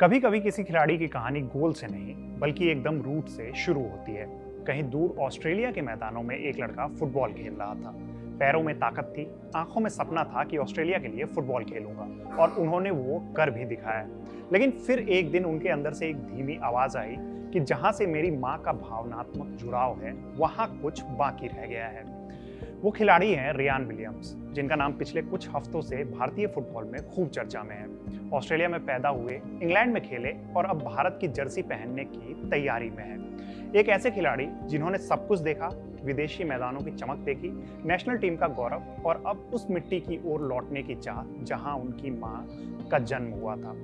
कभी कभी किसी खिलाड़ी की कहानी गोल से नहीं बल्कि एकदम रूट से शुरू होती है। कहीं दूर ऑस्ट्रेलिया के मैदानों में एक लड़का फुटबॉल खेल रहा था। पैरों में ताकत थी, आंखों में सपना था कि ऑस्ट्रेलिया के लिए फुटबॉल खेलूंगा, और उन्होंने वो कर भी दिखाया। लेकिन फिर एक दिन उनके अंदर से एक धीमी आवाज आई कि जहां से मेरी माँ का भावनात्मक जुड़ाव है वहां कुछ बाकी रह गया है। वो खिलाड़ी हैं रियान विलियम्स, जिनका नाम पिछले कुछ हफ्तों से भारतीय फुटबॉल में खूब चर्चा में है। ऑस्ट्रेलिया में पैदा हुए, इंग्लैंड में खेले और अब भारत की जर्सी पहनने की तैयारी में है। एक ऐसे खिलाड़ी जिन्होंने सब कुछ देखा, विदेशी मैदानों की चमक देखी, नेशनल टीम का गौरव और अब उस मिट्टी की ओर लौटने की चाह जहां उनकी मां का जन्म हुआ था।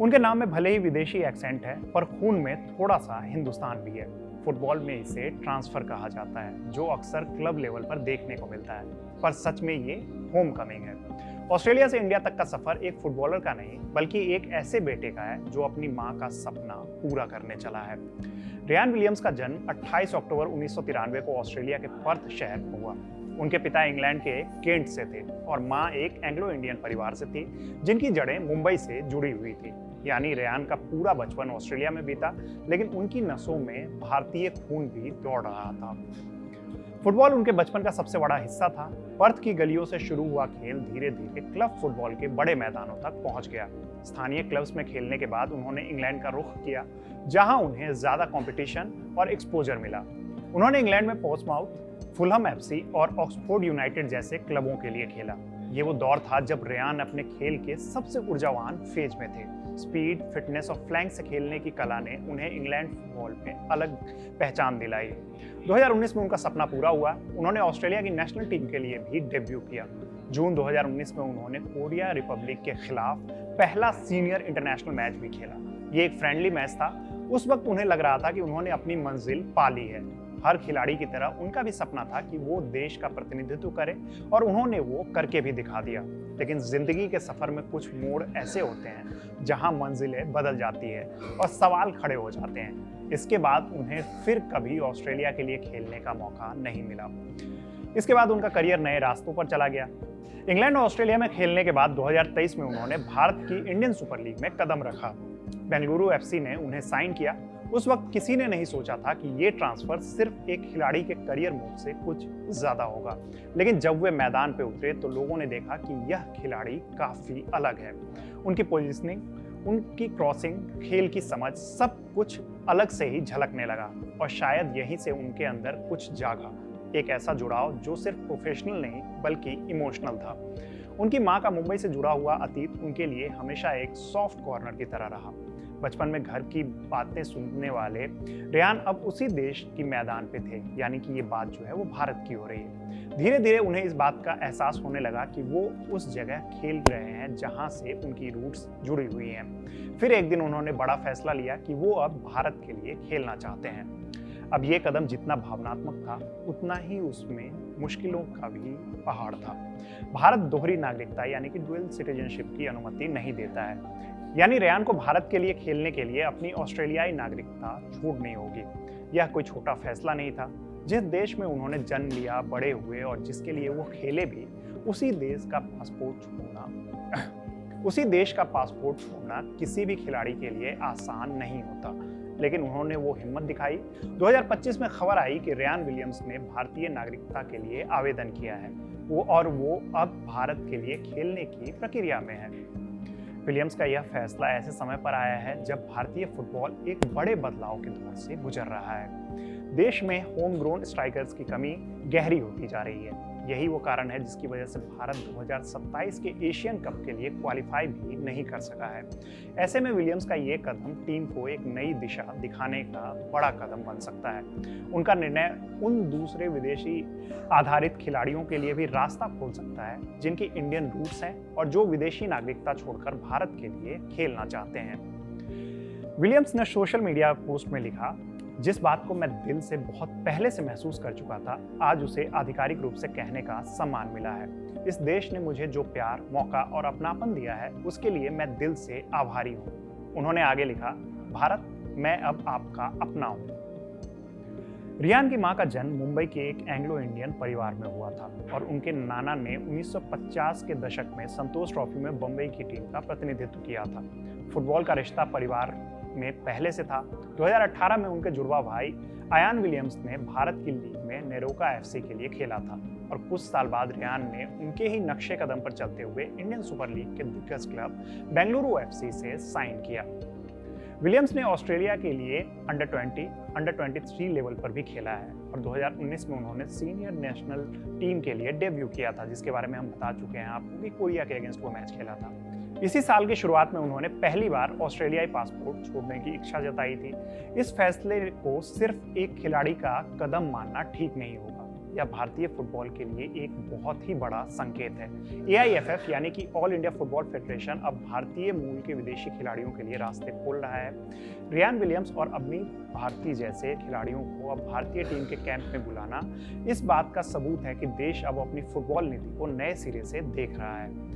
उनके नाम में भले ही विदेशी एक्सेंट है, पर खून में थोड़ा सा हिंदुस्तान भी है। फुटबॉल में इसे ट्रांसफर कहा जाता है, जो अक्सर क्लब लेवल पर देखने को मिलता है, पर सच में ये होम कमिंग है। ऑस्ट्रेलिया से इंडिया तक का सफर एक फुटबॉलर का नहीं बल्कि एक ऐसे बेटे का है जो अपनी मां का सपना पूरा करने चला है। रियान विलियम्स का जन्म 28 अक्टूबर 1993 को ऑस्ट्रेलिया के पर्थ शहर में हुआ। उनके पिता इंग्लैंड के केंट से थे और मां एक एंग्लो इंडियन परिवार से थी, जिनकी जड़ें मुंबई से जुड़ी हुई थी। यानी रेयान का पूरा बचपन ऑस्ट्रेलिया में बीता, लेकिन उनकी नसों में भारतीय खून भी दौड़ रहा था। फुटबॉल उनके बचपन का सबसे बड़ा हिस्सा था। पर्थ की गलियों से शुरू हुआ खेल धीरे धीरे क्लब फुटबॉल के बड़े मैदानों तक पहुंच गया। स्थानीय क्लब्स में खेलने के बाद उन्होंने इंग्लैंड का रुख किया, जहां उन्हें ज्यादा कंपटीशन और एक्सपोजर मिला। उन्होंने इंग्लैंड में पोर्ट्समाउथ, फुलहम एफसी और ऑक्सफोर्ड यूनाइटेड जैसे क्लबों के लिए खेला। ये वो दौर था जब रेयान अपने खेल के सबसे ऊर्जावान फेज में थे। स्पीड, फिटनेस और फ्लैंक से खेलने की कला ने उन्हें इंग्लैंड फुटबॉल में अलग पहचान दिलाई। 2019 में उनका सपना पूरा हुआ। उन्होंने ऑस्ट्रेलिया की नेशनल टीम के लिए भी डेब्यू किया। जून 2019 में उन्होंने कोरिया रिपब्लिक के खिलाफ पहला सीनियर इंटरनेशनल मैच भी खेला। ये एक फ्रेंडली मैच था। उस वक्त उन्हें लग रहा था कि उन्होंने अपनी मंजिल पा ली है। हर खिलाड़ी की तरह उनका भी सपना था कि वो देश का प्रतिनिधित्व करे, और उन्होंने वो करके भी दिखा दिया। लेकिन जिंदगी के सफर में कुछ मोड़ ऐसे होते हैं जहां मंजिलें बदल जाती है और सवाल खड़े हो जाते हैं। इसके बाद उन्हें फिर कभी ऑस्ट्रेलिया के लिए खेलने का मौका नहीं मिला। इसके बाद उनका करियर नए रास्तों पर चला गया। इंग्लैंड और ऑस्ट्रेलिया में खेलने के बाद 2023 में उन्होंने भारत की इंडियन सुपर लीग में कदम रखा। बेंगलुरु एफसी ने उन्हें साइन किया। उस वक्त किसी ने नहीं सोचा था कि ये ट्रांसफर सिर्फ एक खिलाड़ी के करियर मूव से कुछ ज्यादा होगा। लेकिन जब वे मैदान पे उतरे तो लोगों ने देखा कि यह खिलाड़ी काफी अलग है। उनकी पोजीशनिंग, उनकी क्रॉसिंग, खेल की समझ, सब कुछ अलग से ही झलकने लगा, और शायद यहीं से उनके अंदर कुछ जागा। एक ऐसा जुड़ाव जो सिर्फ प्रोफेशनल नहीं बल्कि इमोशनल था। उनकी माँ का मुंबई से जुड़ा हुआ अतीत उनके लिए हमेशा एक सॉफ्ट कॉर्नर की तरह रहा। बचपन में घर की बातें सुनने वाले रेयान अब उसी देश की मैदान पे थे, यानी कि ये बात जो है वो भारत की हो रही है। धीरे धीरे उन्हें इस बात का एहसास होने लगा कि वो उस जगह खेल रहे हैं जहां से उनकी रूट्स जुड़ी हुई हैं। फिर एक दिन उन्होंने बड़ा फैसला लिया कि वो अब भारत के लिए खेलना चाहते हैं। अब ये कदम जितना भावनात्मक था, उतना ही उसमें मुश्किलों का भी पहाड़ था। भारत दोहरी नागरिकता यानी कि डुअल सिटीजनशिप की अनुमति नहीं देता है। यानी रेयान को भारत के लिए खेलने के लिए अपनी ऑस्ट्रेलियाई नागरिकता छोड़नी होगी। यह कोई छोटा फैसला नहीं था। जिस देश में उन्होंने जन्म लिया, बड़े हुए और जिसके लिए वो खेले भी, उसी देश का पासपोर्ट छोड़ना किसी भी खिलाड़ी के लिए आसान नहीं होता। लेकिन उन्होंने वो हिम्मत दिखाई। 2025 में खबर आई कि रेयान विलियम्स ने भारतीय नागरिकता के लिए आवेदन किया है, वो अब भारत के लिए खेलने की प्रक्रिया में है। विलियम्स का यह फैसला ऐसे समय पर आया है जब भारतीय फुटबॉल एक बड़े बदलाव के दौर से गुजर रहा है। देश में होम ग्रोन स्ट्राइकर्स की कमी गहरी होती जा रही है। यही वो कारण है जिसकी वजह से भारत 2027 के एशियन कप के लिए क्वालिफाई भी नहीं कर सका है। ऐसे में विलियम्स का ये कदम टीम को एक नई दिशा दिखाने का बड़ा कदम बन सकता है। उनका निर्णय उन दूसरे विदेशी आधारित खिलाड़ियों के लिए भी रास्ता खोल सकता है जिनकी इंडियन रूट्स हैं और जो विदेशी नागरिकता छोड़कर भारत के लिए खेलना चाहते हैं। विलियम्स ने सोशल मीडिया पोस्ट में लिखा, जिस बात को मैं दिल से बहुत पहले से महसूस कर चुका था, आज उसे आधिकारिक रूप से कहने का सम्मान मिला है। इस देश ने मुझे जो प्यार, मौका और अपनापन दिया है, उसके लिए मैं दिल से आभारी हूँ। उन्होंने आगे लिखा, भारत, मैं अब आपका अपना हूँ। रियान की मां का जन्म मुंबई के एक एंग्लो इंडियन परिवार में हुआ था और उनके नाना ने 1950 के दशक में संतोष ट्रॉफी में बम्बई की टीम का प्रतिनिधित्व किया था। फुटबॉल का रिश्ता परिवार में पहले से था। 2018 में उनके जुड़वा भाई अयान विलियम्स ने भारत की लीग में नेरोका एफसी के लिए खेला था और कुछ साल बाद रेयान ने उनके ही नक्शे कदम पर चलते हुए इंडियन सुपर लीग के दिग्गज क्लब बेंगलुरु एफसी से साइन किया। विलियम्स ने ऑस्ट्रेलिया के लिए अंडर 20, अंडर 23 लेवल पर भी खेला है और 2019 में उन्होंने सीनियर नेशनल टीम के लिए डेब्यू किया था, जिसके बारे में हम बता चुके हैं आपको कि कोरिया के अगेंस्ट वो मैच खेला था। इसी साल की शुरुआत में उन्होंने पहली बार ऑस्ट्रेलियाई पासपोर्ट छोड़ने की इच्छा जताई थी। इस फैसले को सिर्फ एक खिलाड़ी का कदम मानना ठीक नहीं होगा। यह भारतीय फुटबॉल के लिए एक बहुत ही बड़ा संकेत है। AIFF यानी कि ऑल इंडिया फुटबॉल फेडरेशन अब भारतीय मूल के विदेशी खिलाड़ियों के लिए रास्ते खोल रहा है। रेयान विलियम्स और अवनी भारती जैसे खिलाड़ियों को अब भारतीय टीम के कैंप में बुलाना इस बात का सबूत है कि देश अब अपनी फुटबॉल नीति को नए सिरे से देख रहा है।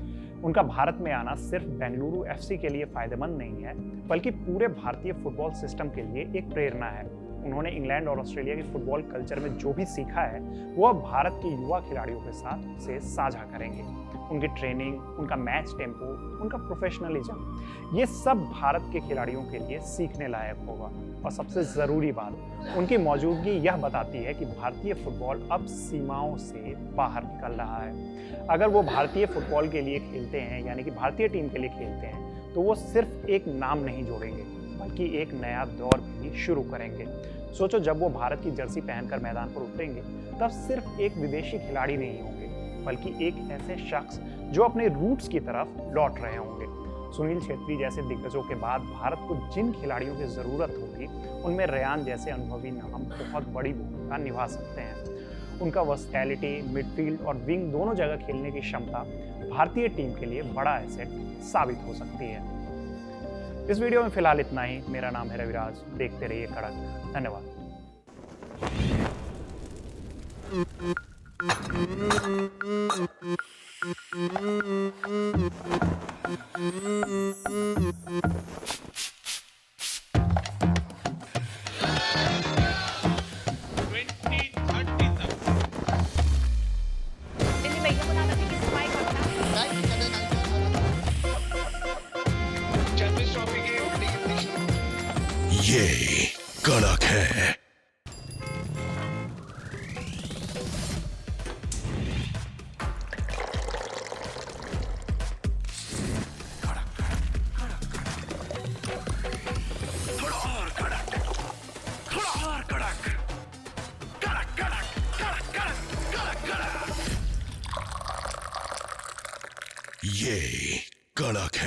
उनका भारत में आना सिर्फ बेंगलुरु एफसी के लिए फायदेमंद नहीं है, बल्कि पूरे भारतीय फुटबॉल सिस्टम के लिए एक प्रेरणा है। उन्होंने इंग्लैंड और ऑस्ट्रेलिया की फुटबॉल कल्चर में जो भी सीखा है वो अब भारत के युवा खिलाड़ियों के साथ से साझा करेंगे। उनकी ट्रेनिंग, उनका मैच टेम्पो, उनका प्रोफेशनलिज्म, ये सब भारत के खिलाड़ियों के लिए सीखने लायक होगा। और सबसे ज़रूरी बात, उनकी मौजूदगी यह बताती है कि भारतीय फुटबॉल अब सीमाओं से बाहर निकल रहा है। अगर वो भारतीय फुटबॉल के लिए खेलते हैं, यानी कि भारतीय टीम के लिए खेलते हैं, तो वो सिर्फ एक नाम नहीं जोड़ेंगे, बल्कि एक नया दौर भी शुरू करेंगे। सोचो, जब वो भारत की जर्सी पहनकर मैदान पर उतरेंगे, तब सिर्फ एक विदेशी खिलाड़ी नहीं होंगे, बल्कि एक ऐसे शख्स जो अपने रूट्स की तरफ लौट रहे होंगे। सुनील छेत्री जैसे दिग्गजों के बाद भारत को जिन खिलाड़ियों की ज़रूरत होगी, उनमें रेयान जैसे अनुभवी नाम बहुत बड़ी भूमिका निभा सकते हैं। उनका वर्सटैलिटी, मिडफील्ड और विंग दोनों जगह खेलने की क्षमता भारतीय टीम के लिए बड़ा एसेट साबित हो सकती है। इस वीडियो में फिलहाल इतना ही। मेरा नाम है रविराज। देखते रहिए कड़क। धन्यवाद। ये कड़क है। ये कड़क है।